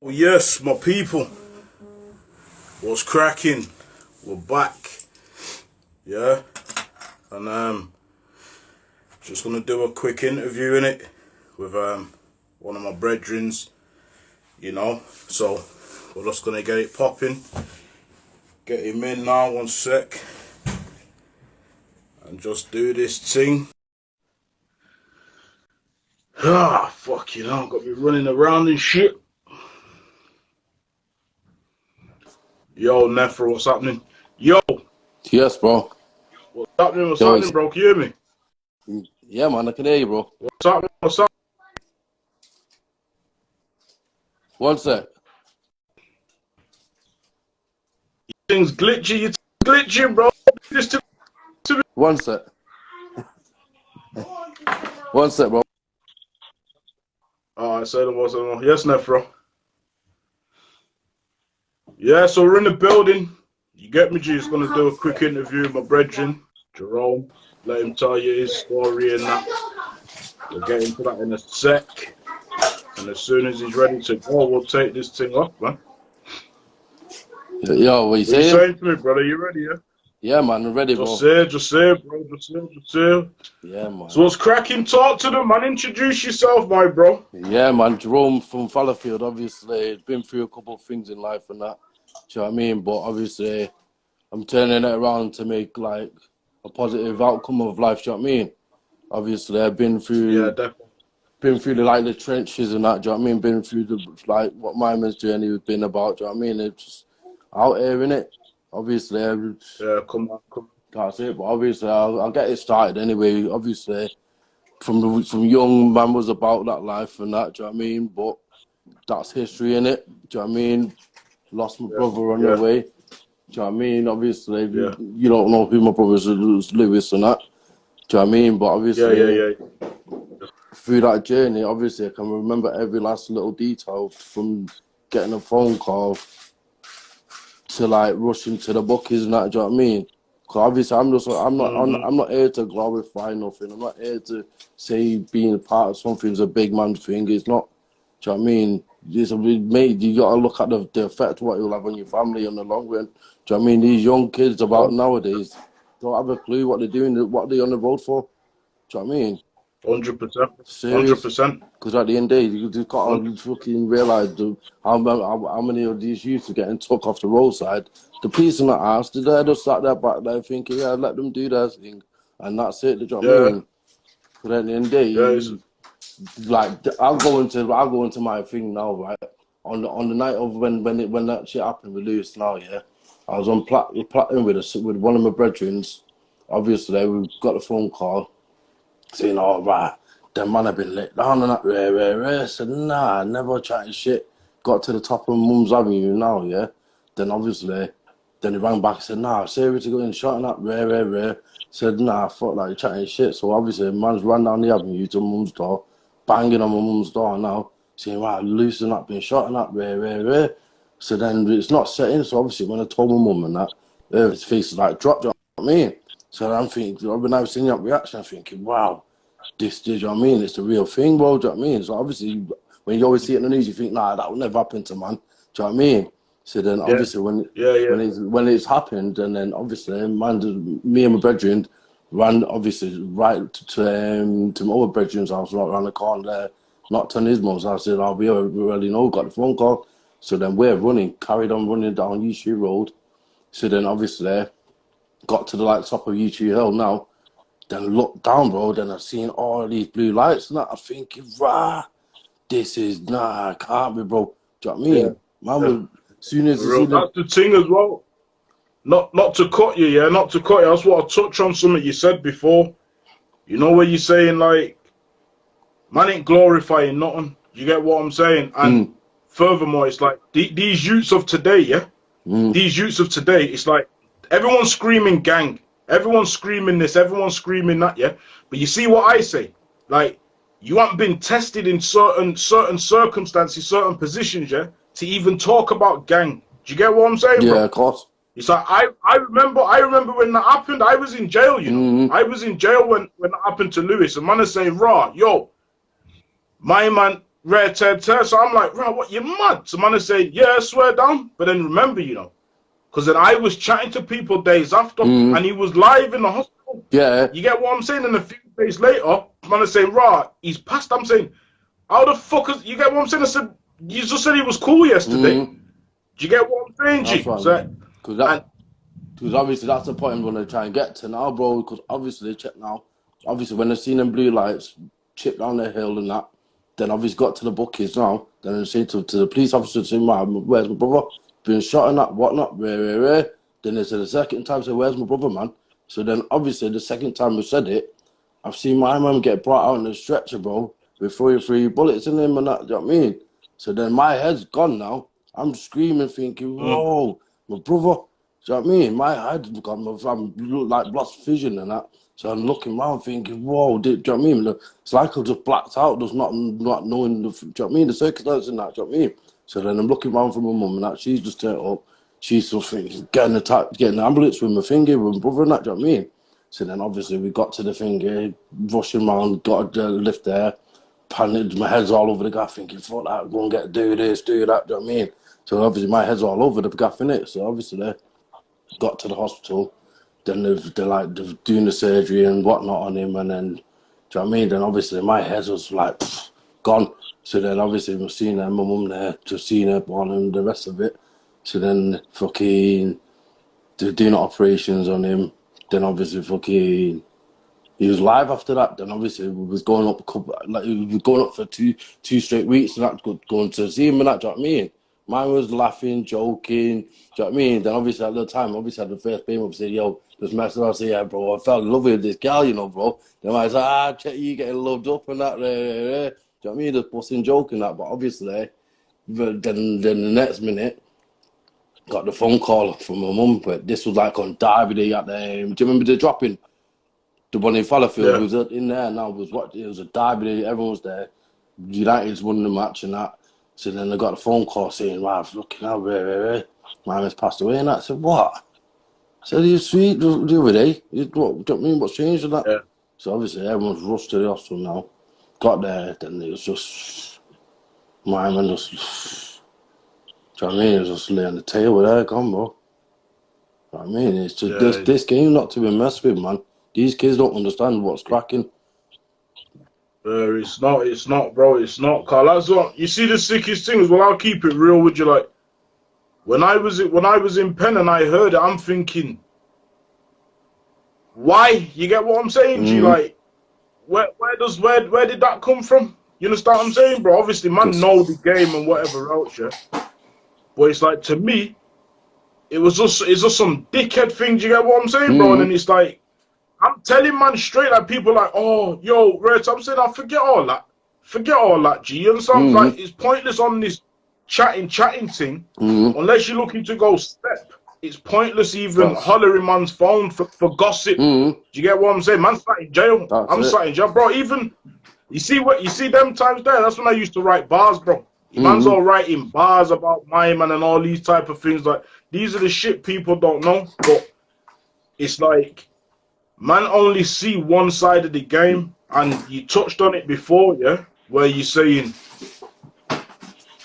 Well, yes, my people, what's cracking? We're back, yeah, and just gonna do a quick interview in it with one of my brethrens, So we're just gonna get it popping, get him in now. 1 sec, and just do this thing. Fuck got me running around and shit. Yo, Nephra, what's happening? Yo, Yes, bro. what's happening? What's Yo, happening, bro? Can you hear me? yeah, man, I can hear you, bro. What's happening? What's happening? 1 sec. Things glitchy. It's glitching, bro. Just to 1 sec. 1 sec, bro. Alright, say the what's on. Yes, Nephro. Yeah, so we're in the building. You get me, G? Just gonna do a quick interview with my brethren, Jerome. Let him tell you his story and that. We'll get into that in a sec. And as soon as he's ready to go, we'll take this thing off, man. Yo, what you What you saying? saying to me, brother? You ready, yeah? Yeah, man, I'm ready, bro. Just say, bro. Just say. Yeah, man. So what's cracking? Talk to them, man. Introduce yourself, my bro. Yeah, man, Jerome from Fallowfield, obviously. Been through a couple of things in life and that. Do you know what I mean? But obviously, I'm turning it around to make, like, a positive outcome of life, do you know what I mean? Obviously, I've been Yeah, through... definitely. Been through the trenches and that, do you know what I mean? Been through what my man's journey has been about, do you know what I mean? It's just out here, innit? Obviously, Yeah, come on. that's it. But obviously, I'll get it started anyway. Obviously, from young, man was about that life and that, do you know what I mean? But that's history, innit? Do you know what I mean? Lost my brother on the way. Do you know what I mean? Obviously, you don't know who my brother is, Lewis and that. Do you know what I mean? But obviously... Yeah. Through that journey, obviously, I can remember every last little detail from getting a phone call to like rushing to the bookies and that. Do you know what I mean? Because obviously, I'm not here to glorify nothing. I'm not here to say being a part of something's a big man thing. It's not. Do you know what I mean? You got to look at the effect what it'll have on your family in the long run. Do you know what I mean? These young kids about nowadays don't have a clue what they're doing, what they're on the road for. Do you know what I mean? 100%. Serious. 100%. Because at the end of the day, you just got to fucking realise how many of these youths are getting took off the roadside. The police are not asked. They're just sat there back there thinking, yeah, let them do their thing. And that's it. Do you know what I mean? But at the end of the day, like, I'll go into my thing now, right? On the night of when that shit happened with Lewis now, yeah, I was on platinum with one of my brethrens. Obviously, we got a phone call saying, "Oh, right, them man have been let down and that rare." I said, "Nah, never chatting shit." Got to the top of Mum's Avenue now, yeah. Then obviously, then he rang back and said, "Nah, serious to go in shot and that rare." Said, "Nah, fuck like chatting shit." So obviously, man's ran down the avenue to Mum's door, banging on my mum's door now, saying, "Right, loose and that been shot and that rare." So then it's not setting. So obviously, when I told my mum and that, his face is like dropped. You know what I mean? So I'm thinking, when I was seeing that reaction, I'm thinking, wow, this, do you know what I mean? It's the real thing, bro. Do you know what I mean? So obviously, when you always see it in the news, you think, nah, that would never happen to man. Do you know what I mean? So then obviously when it's happened, and then obviously me and my brethren ran obviously right to my other brethren's house right around the corner there, knocked on his mum's house. I said, "Oh, we already know, got the phone call." So then carried on running down U Road. So then obviously got to the like top of U Hill now. Then look down, bro. Then I've seen all these blue lights and that. I'm thinking, rah, can't be, bro. Do you know what I mean? Man, was, as soon as you see That's the thing as well. Not to cut you, yeah, not to cut you. I just want to touch on something you said before. You know where you're saying, like, man ain't glorifying nothing. You get what I'm saying? And furthermore, it's like, these youths of today, yeah? These youths of today, it's like, everyone's screaming gang. Everyone's screaming this, everyone's screaming that, yeah? But you see what I say? Like, you haven't been tested in certain circumstances, certain positions, yeah, to even talk about gang. Do you get what I'm saying, bro? Yeah, of course. It's like I remember when that happened. I was in jail, you know. I was in jail when that happened to Lewis. And man is saying, "Raw, yo, my man rare Ted. So I'm like, right, what, you mad? So man, I say, yeah, I swear down. But then remember, you know, because then I was chatting to people days after, and he was live in the hospital. Yeah. You get what I'm saying? And a few days later, man, I say, rah, he's passed. I'm saying, how the fuck is, you get what I'm saying? I said, you just said he was cool yesterday. Do you get what I'm saying, That's G? right, So, because obviously that's the point I'm going to try and get to now, bro. Because obviously, check now. Obviously, when they've seen them blue lights chip down the hill and that, then obviously got to the bookies now. Then they say to the police officer, say, man, where's my brother? Been shot and that, whatnot, rare. Then they said the second time, say, where's my brother, man? So then obviously the second time we said it, I've seen my man get brought out in the stretcher, bro, with 43 bullets in him and that, do you know what I mean? So then my head's gone now. I'm screaming, thinking, whoa, my brother. Do you know what I mean? My head gone, I'm like lost vision and that. So I'm looking around thinking, whoa, do you know what I mean? It's like I just blacked out, just not knowing, do you know what I mean? The circumstances and that, do you know what I mean? So then I'm looking around for my mum and that, she's just turned up. She's just thinking, getting the ambulance with my finger, with my brother and that, do you know what I mean? So then obviously we got to the finger, rushing around, got a lift there, panicked, my head's all over the gaff thinking, fuck that, go and do this, do that, do you know what I mean? So obviously my head's all over the gaff, innit? So obviously they got to the hospital, then they're doing the surgery and whatnot on him, and then, do you know what I mean? Then obviously my head was like, gone. So then obviously we've seen my mum there, just seeing her born and the rest of it. So then fucking, they're doing operations on him. Then obviously fucking, he was live after that. Then obviously we was going up we was going up for two straight weeks and that, going to see him and that, do you know what I mean? Mine was laughing, joking, do you know what I mean? Then obviously at the time, obviously at the first payment, said, yo, just messing around, say, yeah, bro, I fell in love with this girl, you know, bro. Then I was like, check you getting loved up and that, do you know what I mean? Just busting, joking that, but obviously, then the next minute, got the phone call from my mum, but this was like on Derby Day at the, do you remember the dropping? The one in Fallowfield was in there now, it was a Derby Day, everyone was there. United's won the match and that. So then I got a phone call saying, wow, fucking hell, my man's passed away and that. I said, what? I said, you sweet the other day? What, do you know what I mean? What's changed and that? yeah. So obviously everyone's rushed to the hospital now. Got there, then it was just, my man just, do you know what I mean? It was just laying on the table there, gone, bro. You know what I mean? It's just this game not to be messed with, man. These kids don't understand what's cracking. It's not, bro. It's not, Carl. That's what you see. The sickest thing is, well, I'll keep it real with you. Like when I was in Penn and I heard it, I'm thinking, why? You get what I'm saying, G? Like, where did that come from? You understand what I'm saying, bro? Obviously, man, know the game and whatever else, yeah. But it's like, to me, it's just some dickhead things. You get what I'm saying, bro? And then it's like, I'm telling man straight, like people like, oh, yo, Red. I'm saying, I forget all that, G. You understand? Like, it's pointless on this chatting thing, unless you're looking to go step. It's pointless even hollering man's phone for gossip. Do you get what I'm saying? Man's sat in jail. I'm sat in jail, bro. Even you see them times there. That's when I used to write bars, bro. Man's all writing bars about my man and all these type of things. Like, these are the shit people don't know. But it's like, man only see one side of the game, and you touched on it before, yeah, where you're saying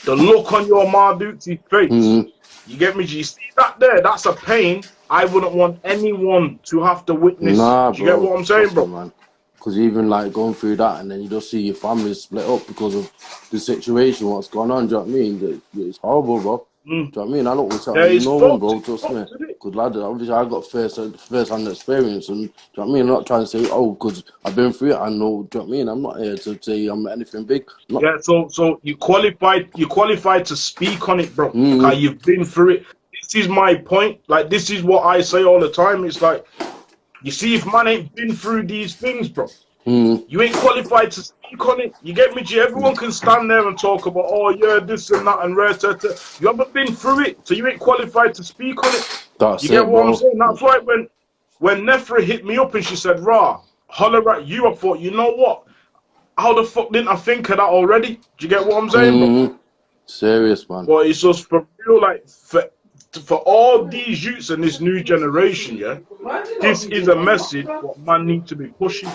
the look on your Marduxi's face. You get me? Do you see that there? That's a pain I wouldn't want anyone to have to witness. Nah, do you get what I'm saying, bro? Man. Because even like going through that, and then you just see your family split up because of the situation, what's going on. Do you know what I mean? It's horrible, bro. Do you know what I mean? I don't wish that on no one, bro. Trust me. Because lad, obviously I got first-hand experience, and do you know what I mean? I'm not trying to say, oh, because I've been through it. I know. Do you know what I mean? I'm not here to say I'm anything big. Yeah. So you qualified to speak on it, bro. Because you've been through it. This is my point. Like, this is what I say all the time. It's like, you see, if man ain't been through these things, bro, you ain't qualified to speak on it. You get me, G? Everyone can stand there and talk about, oh, yeah, this and that and rare. You haven't been through it, so you ain't qualified to speak on it. You get what I'm saying? That's why when Nefra hit me up and she said, rah, holler at you, I thought, you know what? How the fuck didn't I think of that already? Do you get what I'm saying, bro? Serious, man. But it's just for real, like, for all these youths and this new generation, yeah, this is a message what man need to be pushing.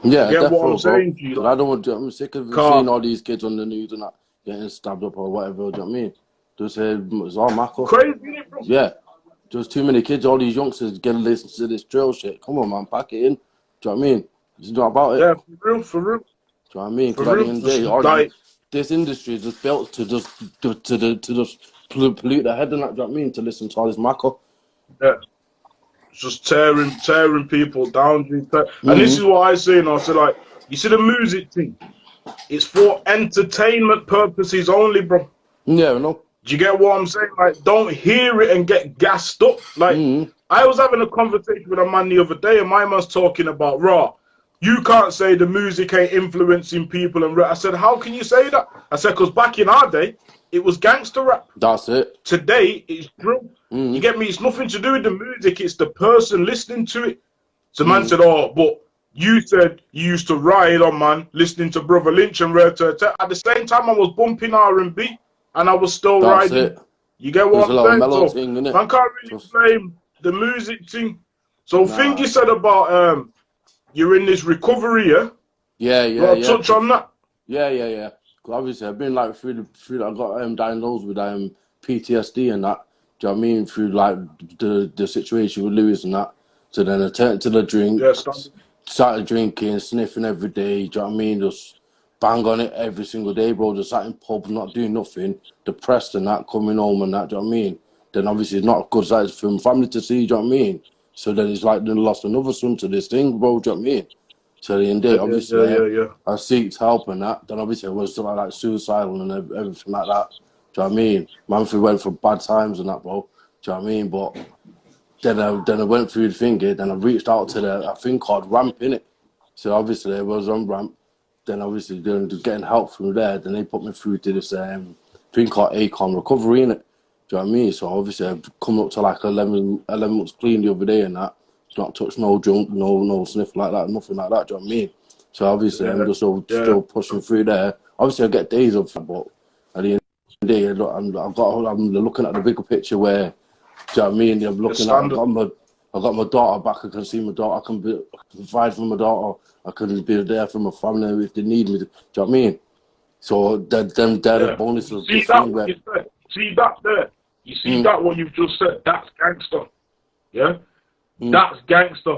Do you Yeah, get what I'm definitely, bro. saying to you? Because Like, I don't want to, I'm sick of car, seeing all these kids on the news and that getting stabbed up or whatever, do you know what I mean? Just say it's all Mako. crazy, innit, bro? Yeah. There's too many kids, all these youngsters getting listen to this drill shit. Come on, man, pack it in. Do you know what I mean? It's not about it. Yeah, for real, for real, Do you know what I mean? for Because at the real. end of the Just day, all like, this industry is just built to just pollute their head and that. Do you know what I mean? To listen to all this Mako. yeah, just tearing people down. And this is Mm-hmm. what I say, and I say like, you see the music thing. It's for entertainment purposes only, bro. Yeah, no. Do you get what I'm saying? Like, don't hear it and get gassed up. Like, Mm-hmm. I was having a conversation with a man the other day, and my man's talking about raw. You can't say the music ain't influencing people. And I said, how can you say that? I said, because back in our day, it was gangster rap. That's it. Today, it's drill. You Mm-hmm. get me? It's nothing to do with the music. It's the person listening to it. So man Mm-hmm. said, oh, but you said you used to ride on, man, listening to Brother Lynch and Red Turtle. At the same time, I was bumping R&B, and I was still That's riding. it. You get There's what a I'm little saying? mellow So thing in it. man can't really Just blame the music thing. So thing nah. you said about you're in this recovery, yeah? Yeah, You yeah, want to yeah. touch on that? Yeah. 'Cause obviously, I've been like I got diagnosed with PTSD and that. Do you know what I mean? Through like the situation with Lewis and that. So then I turned to the drink, Yeah, standard. started drinking, sniffing every day. Do you know what I mean? Just bang on it every single day, bro. Just sat in pubs, not doing nothing, depressed and that, coming home and that. Do you know what I mean? Then obviously it's not a good sight for my family to see. Do you know what I mean? So then it's like they lost another son to this thing, bro. Do you know what I mean? So the end day, obviously, Yeah. I seeked help and that. Then obviously I was like suicidal and everything like that. Do you know what I mean? Manfred went through bad times and that, bro. Do you know what I mean? But then I went through the thing, then I reached out to a thing called Ramp, innit? So obviously I was on Ramp. Then obviously getting help from there. Then they put me through to this thing called Acon Recovery, innit? Do you know what I mean? So obviously I've come up to like 11 months clean the other day and that. Not touch no junk, no sniff like that, nothing like that. Do you know what I mean? So obviously I'm just Yeah. still pushing through there. Obviously I get days of, but at the end of the day, I'm looking at the bigger picture where, do you know what I mean? I'm Yeah, looking at standard. I got my daughter back. I can see my daughter. I can provide for my daughter. I can be there for my family if they need me. Do you know what I mean? So they're the Yeah. bonus You of see this that thing what where you said? See that there? You see mm, that what you've just said? That's gangster. Yeah? mm, That's gangster.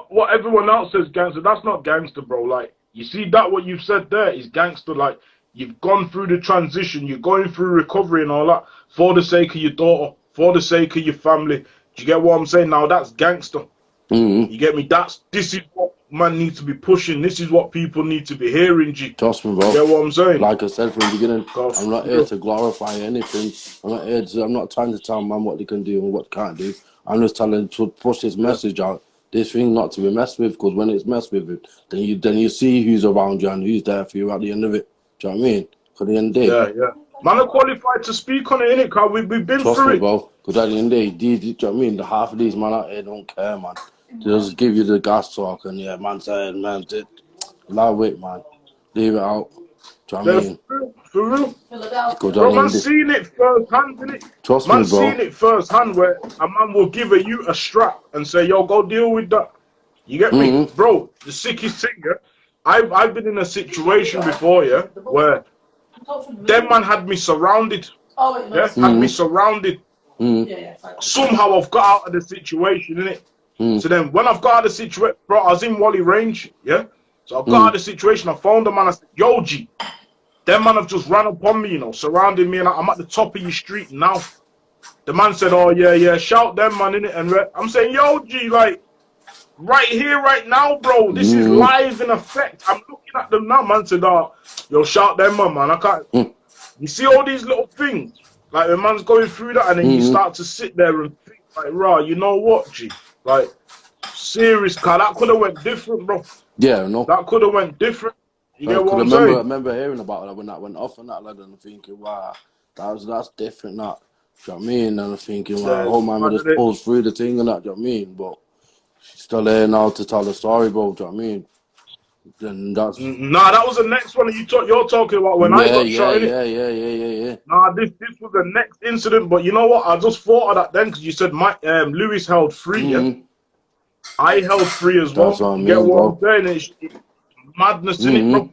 What everyone else says gangster, that's not gangster, bro. Like, you see that what you've said there is gangster. Like, you've gone through the transition, you're going through recovery and all that for the sake of your daughter, for the sake of your family. Do you get what I'm saying? Now that's gangster. mm, You get me? This is what man needs to be pushing. This is what people need to be hearing, G. trust me, You bro. get what I'm saying? Like I said from the beginning, Cause I'm not for here real. to glorify anything. I'm not trying to tell man what they can do and what they can't do. I'm just telling to push this Yeah. message out. This thing not to be messed with, because when it's messed with, then you see who's around you and who's there for you at the end of it. Do you know what I mean? For the end of the day, Yeah. Man are qualified to speak on it, innit? Cause we've been trust through me, it. bro. Because at the end of the day, do you know what I mean? The half of these man out here don't care, man. They just give you the gas talk and yeah, man said, man did. Allow it, man. Leave it out. Do you know what I Yeah, mean? for real. Because at Bro, the man, end of the, seen it firsthand, innit? trust me, Man, bro. seen it firsthand where a man will give you a strap and say, "Yo, go deal with that." You get me, Mm-hmm. bro? The sickest thing, yeah? I've been in a situation before, yeah, where them man had me surrounded, yeah, had me Mm-hmm. surrounded. Somehow I've got out of the situation, innit? So then when I've got out of the situation, bro, I was in Wally Range, yeah. So I got out Mm-hmm. of the situation. I phoned the man. I said, "Yo, G, them man have just ran up on me, surrounding me, and I'm at the top of your street now." The man said, "Oh yeah, shout them man in it." And I'm saying, "Yo, G, like right here, right now, bro. This is Mm-hmm. live in effect." I'm looking at them now. Man said, "Oh, yo, shout them man. I can't." You see all these little things, like the man's going through that, and then you Mm-hmm. start to sit there and think, like, "Rah, you know what, G? Like, serious, car. That could have went different, bro. Yeah, no. That could have went different. You get Because what I I'm remember, I saying?" remember hearing about that when that went off and that lad, and I'm thinking, wow, that's different. That, do you know what I mean? And I'm thinking, wow, Yeah, whole man would mad just at it. pulls through the thing and that. Do you know what I mean? But she's still there now to tell the story, bro. Do you know what I mean? Then that's Nah, that was the next one you're talking about when I yeah, got yeah, shot in it. yeah, yeah, yeah, yeah, yeah. Nah, this was the next incident, but you know what? I just thought of that then because you said Lewis held 3, yeah. Mm-hmm. I held free as That's well. what I You get mean, what I'm bro. saying? It's madness in it, bro.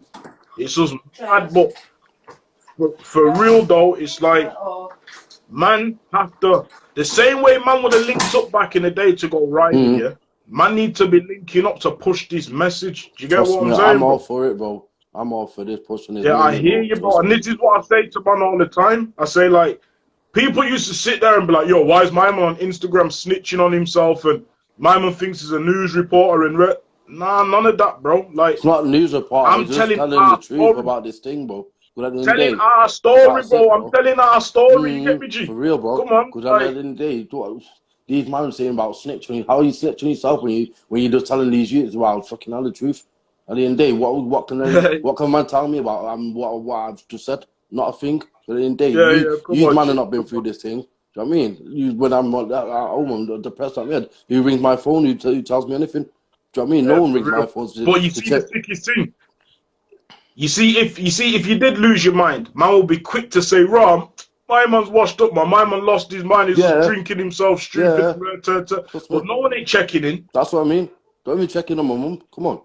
It's just mad, but for real though, it's like man have to the same way man would have linked up back in the day to go riding, yeah. Man need to be linking up to push this message. Do you get Trust what me, I'm I'm saying, all bro? for it, bro. I'm all for this pushing this Yeah, I movement, hear bro. you, bro. Trust And me. this is what I say to man all the time. I say like people used to sit there and be like, yo, why is my man on Instagram snitching on himself and my man thinks he's a news reporter and nah, none of that, bro. Like It's not news report. I'm It's just telling telling the our truth story. about this thing, bro. But at the end of the Telling day, our story, that's it, bro. I'm bro. telling our story. You get me, For G? real, bro. Come on, Because at the like, end of the day, these man saying about snitching. How are you snitching yourself when you're just telling these youths about fucking hell the truth? At the end of the day, what can man tell me about what I've just said? Not a thing. But at the end of the day, yeah, yeah. Come you on, man have G. not been Come through on. this thing. Do you know what I mean? When I'm at home, I'm depressed at my head. Who rings my phone? Who tells me anything? Do you know what I mean? No Yeah, one for rings my real. phone But you to see the check. sickest thing. If you did lose your mind, man will be quick to say, Ram, my man's washed up, man. My man lost his mind. He's just Yeah, drinking himself stupid. yeah. Trust me. But no one ain't checking in. That's what I mean. Don't be checking on my mum. Come on.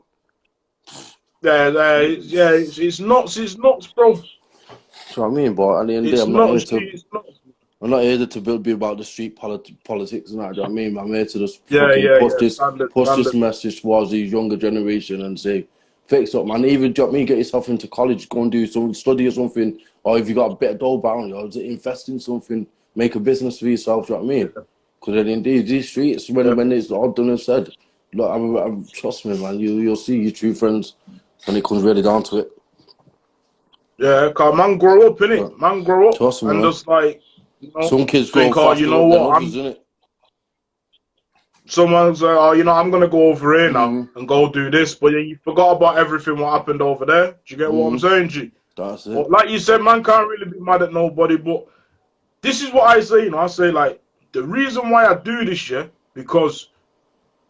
Yeah, it's nuts. It's nuts, bro. That's what I mean. But at the end of the day, It's nuts, G. It's nuts. I'm not here to be about the street politics and that. Do you know what I mean? I'm here to just Yeah, fucking yeah, yeah. Standard, push this standard. message towards the younger generation and say, fix up, man. Even drop me, get yourself into college, go and do some study or something. Or if you got a bit of dough bound, or invest in something, make a business for yourself. Do you know what I mean? Yeah, Because indeed, these streets, yeah. when it's all done and said, look, trust me, man. You'll see your true friends when it comes really down to it. Yeah, cause man grow up, innit? But Man grow up trust me, and man. just like, Some kids grow think, oh, you faster know up than what? others, innit? Someone's like, oh, I'm gonna go over here now Mm-hmm. and go do this, but then you forgot about everything what happened over there. Do you get what I'm Mm-hmm. saying, G? That's But it. like you said, man can't really be mad at nobody. But this is what I say, I say like the reason why I do this, yeah, because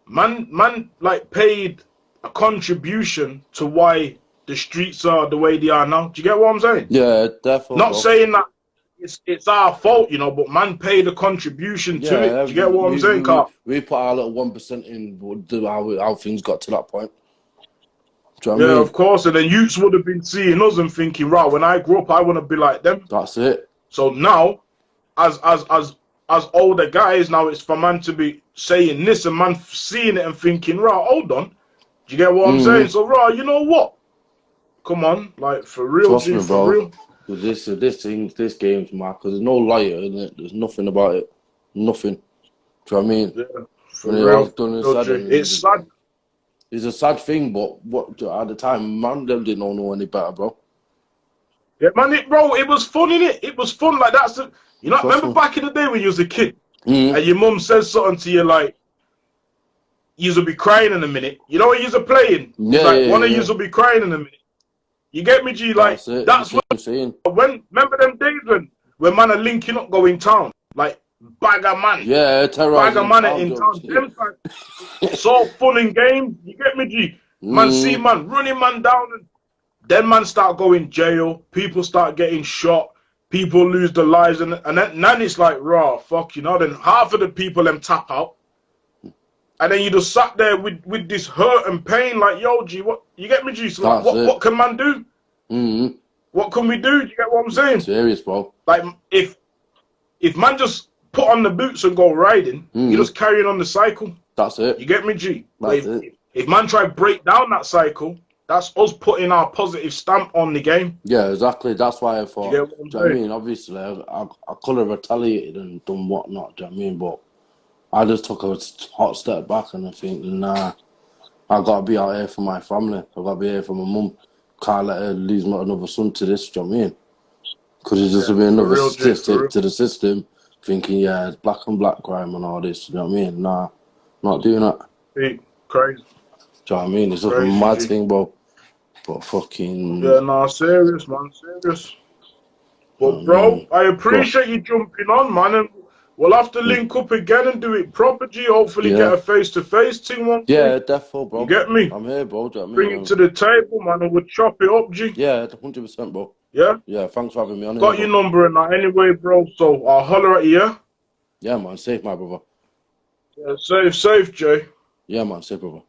man, like paid a contribution to why the streets are the way they are now. Do you get what I'm saying? Yeah, definitely, Not bro. saying that it's our fault, but man paid a contribution to it. Yeah, Do you get what I'm saying, Carl? we put our little 1% in how things got to that point. Do you know what I Yeah, mean? of course. And then youths would have been seeing us and thinking, right, when I grow up, I want to be like them. That's it. So now, as older guys, now it's for man to be saying this and man seeing it and thinking, right, hold on. Do you get what I'm saying? Mm-hmm. So, right, you know what? Come on, like for real, Trust G, me, for bro. real. This game's mad because there's no liar in it. There's nothing about it. Nothing. Do you know what I mean? Yeah, for When it all's real, done and real said, G. It's sad. it's a sad thing, but what at the time, man, them didn't know any better, bro. Yeah, man, bro, it was fun, innit? It was fun. Like that's the, Trust remember me. back in the day when you was a kid Mm-hmm. and your mum says something to you like, you'll be crying in a minute. You know when you're playing, it's Yeah, like yeah, one of yeah, yeah. you'll be crying in a minute. You get me, G? Like That's it. You that's see what I'm saying? when remember them days when man are linking up going town, like Yeah, bag terrorizing of the man town, in don't town. you? Them time, it's all fun and games. You get me, G? Man, see Mm, man running man down, and then man start going jail. People start getting shot. People lose their lives, and then it's like raw fuck, Then half of the people them tap out. And then you just sat there with this hurt and pain, like, yo, G, what you get me, G? So like, that's what it. can man do? Mm, What can we do? You get what I'm saying? serious, bro. Like, if man just put on the boots and go riding, you're Mm, just carrying on the cycle. that's it. You get me, G? But That's it. if man try to break down that cycle, that's us putting our positive stamp on the game. Yeah, exactly. That's why I Do you thought. get what I'm Do you know what I saying? mean? Obviously, I could have retaliated and done whatnot. Do you know what I mean? But I just took a hot step back and I think, nah, I gotta be out here for my family. I gotta be here for my mum. Can't let her lose another son to this. Do you know what I mean? Because it's just Yeah, be for another real, G, for statistic real. to the system, thinking, yeah, it's black and black crime and all this. You know what I mean? Nah, not doing that. Hey, crazy, Do you know what I mean? It's just a crazy, mad G. thing, bro. But fucking, Yeah, nah, serious, man, serious. I But bro, mean, I go. appreciate you jumping on, man, and we'll have to Mm, link up again and do it proper, G. Hopefully, get yeah, a face-to-face thing one day. yeah, defo, You bro. get me? I'm here, bro. Do you know what I Bring mean? it to the table, man, and we'll chop it up, G. Yeah, 100%, bro. Yeah? Yeah, thanks for having me on here, Got your bro. number and that anyway, bro. So I'll holler at you, yeah? Yeah, man, safe, my brother. Yeah, safe, Jay. Yeah, man. Say, brother.